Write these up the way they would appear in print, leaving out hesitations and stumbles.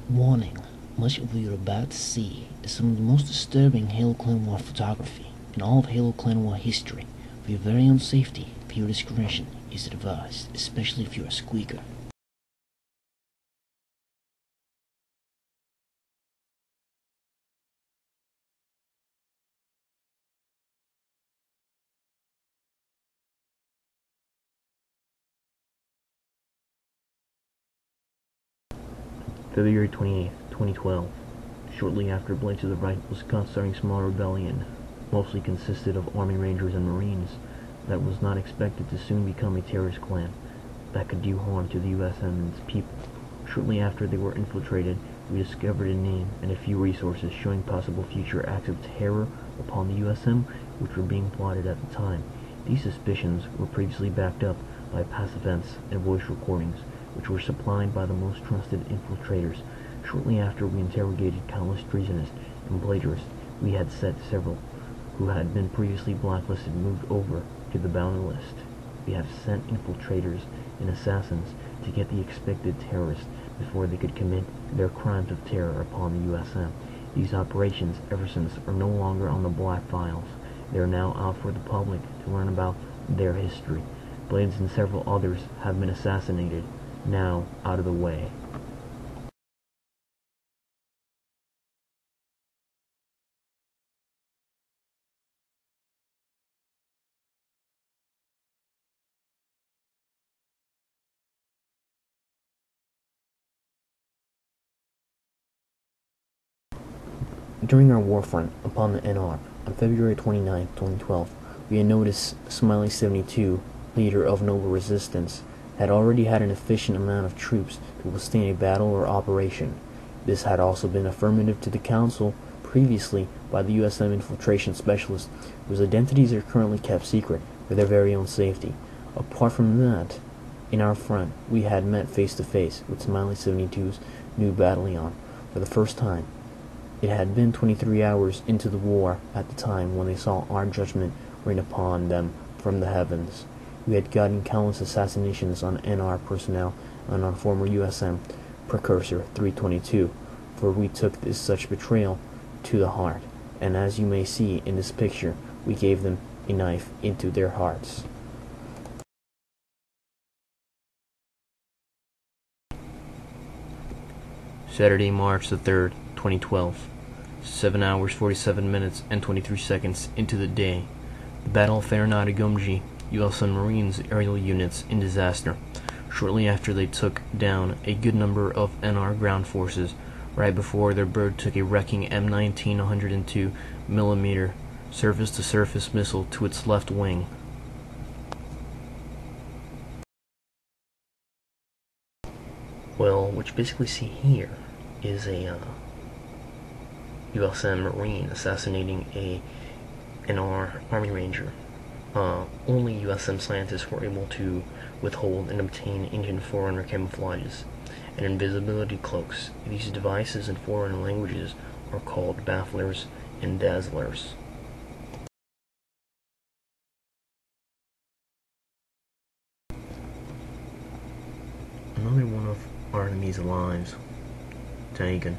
Warning: much of what you're about to see is some of the most disturbing Halo Clan War photography in all of Halo Clan War history. For your very own safety, viewer discretion is advised, especially if you're a squeaker. February 28, 2012. Shortly after Blade to the Right was caught starting a small rebellion, mostly consisted of Army Rangers and Marines, that was not expected to soon become a terrorist clan that could do harm to the USM and its people. Shortly after they were infiltrated, we discovered a name and a few resources showing possible future acts of terror upon the USM, which were being plotted at the time. These suspicions were previously backed up by past events and voice recordings, which were supplied by the most trusted infiltrators. Shortly after we interrogated countless treasonists and plagiarists, we had set several who had been previously blacklisted moved over to the bounty list. We have sent infiltrators and assassins to get the expected terrorists before they could commit their crimes of terror upon the USM. These operations, ever since, are no longer on the black files. They are now out for the public to learn about their history. Blades and several others have been assassinated, now out of the way. During our war front upon the NR on February 29, 2012, we had noticed Smiley 72, leader of Noble Resistance, had already had an efficient amount of troops to withstand a battle or operation. This had also been affirmative to the Council previously by the USM infiltration specialists, whose identities are currently kept secret for their very own safety. Apart from that, in our front, we had met face to face with Smiley 72's new battalion for the first time. It had been 23 hours into the war at the time when they saw our judgment rain upon them from the heavens. We had gotten countless assassinations on NR personnel and on former USM Precursor 322, for we took this such betrayal to the heart, and as you may see in this picture, we gave them a knife into their hearts. Saturday, March the 3rd, 2012. 7 hours, 47 minutes, and 23 seconds into the day. The Battle of Gomji, USM Marines aerial units in disaster. Shortly after they took down a good number of NR ground forces, right before their bird took a wrecking M19 102mm surface-to-surface missile to its left wing. Well, what you basically see here is a USM Marine assassinating a NR Army Ranger. Only USM scientists were able to withhold and obtain Indian Forerunner camouflages and invisibility cloaks. These devices in foreign languages are called bafflers and dazzlers. Another one of our enemy's lives taken.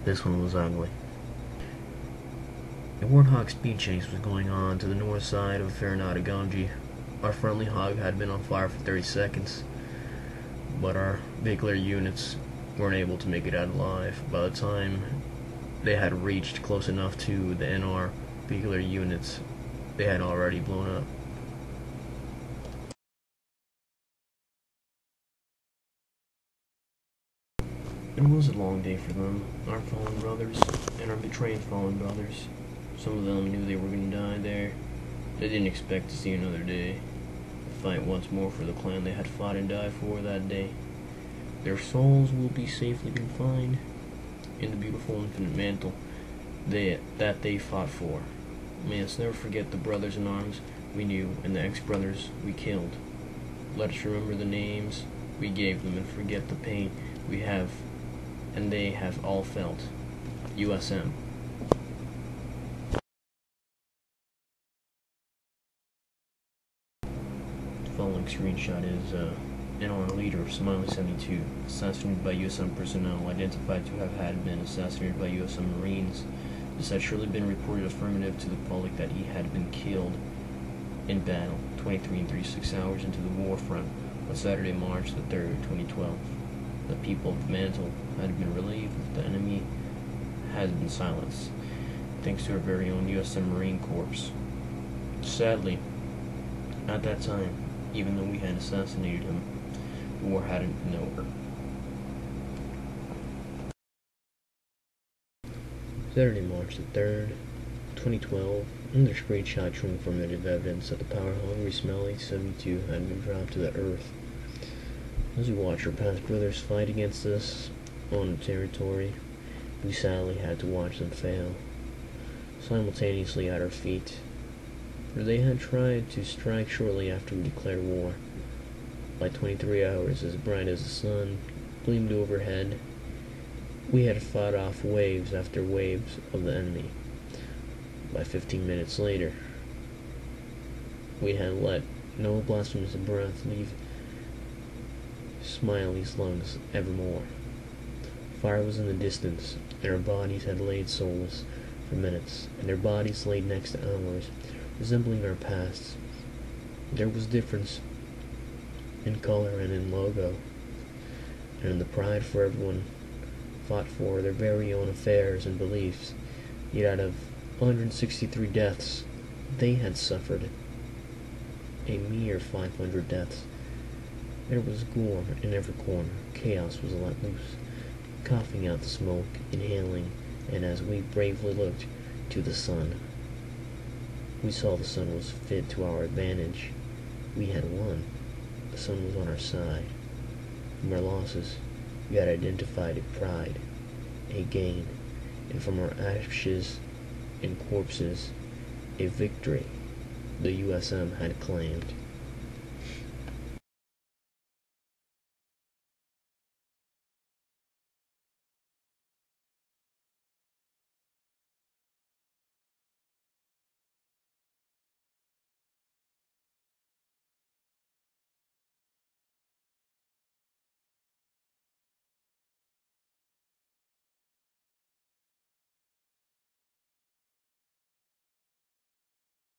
This one was ugly. A Warthog speed chase was going on to the north side of Gomji. Our friendly hog had been on fire for 30 seconds, but our vehicular units weren't able to make it out alive. By the time they had reached close enough to the NR vehicular units, they had already blown up. It was a long day for them, our fallen brothers, and our betrayed fallen brothers. Some of them knew they were going to die there. They didn't expect to see another day. To fight once more for the clan they had fought and died for that day. Their souls will be safely confined in the beautiful infinite mantle that they fought for. May us never forget the brothers in arms we knew and the ex-brothers we killed. Let us remember the names we gave them and forget the pain we have and they have all felt. USM. The following screenshot is NR leader of Smiley 72, assassinated by USM personnel identified to have been assassinated by USM Marines. This had surely been reported affirmative to the public that he had been killed in battle 23 and 36 hours into the war front on Saturday, March the 3rd, 2012. The people of Mantle had been relieved that the enemy has been silenced, thanks to our very own USM Marine Corps. Sadly, at that time, even though we had assassinated him, the war hadn't been over. Saturday, March the 3rd, 2012, another screenshot showing affirmative evidence that the power-hungry Smiley 72 had been dropped to the earth. As we watch our past brothers fight against us on the territory, we sadly had to watch them fail, simultaneously at our feet, for they had tried to strike shortly after we declared war. By 23 hours, as bright as the sun gleamed overhead, we had fought off waves after waves of the enemy. By 15 minutes later, we had let no blasphemous breath leave Smiley's lungs evermore. Fire was in the distance, and our bodies had laid soulless for minutes, and their bodies laid next to ours, resembling our pasts. There was difference in color and in logo, and in the pride for everyone fought for their very own affairs and beliefs. Yet out of 163 deaths, they had suffered a mere 500 deaths. There was gore in every corner. Chaos was let loose, coughing out the smoke, inhaling, and as we bravely looked to the sun, we saw the sun was fit to our advantage. We had won. The sun was on our side. From our losses, we had identified a pride, a gain, and from our ashes and corpses, a victory the USM had claimed.